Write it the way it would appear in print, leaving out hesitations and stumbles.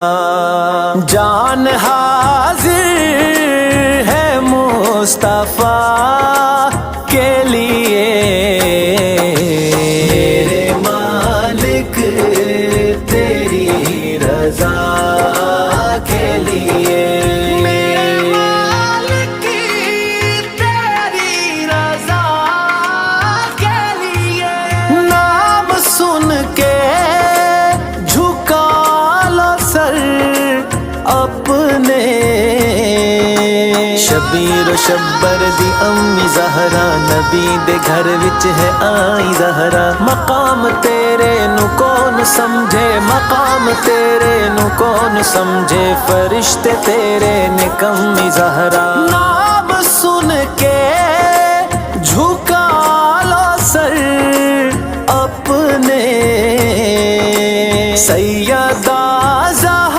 جان حاضر ہے مصطفیٰ کے لیے، میرے مالک تیری رضا کے لیے، میرے مالک تیری رضا کے لیے، نام سن کے جھکا لو سر اپنے، شبیر و شبر دی امی زہرا، نبی دے گھر وچ ہے آئی زہرا، مقام تیرے نو کون سمجھے، مقام تیرے نو کون سمجھے، فرشتے تیرے نے کمی زہرا، نام سن کے جھکا لو سر اپنے، سید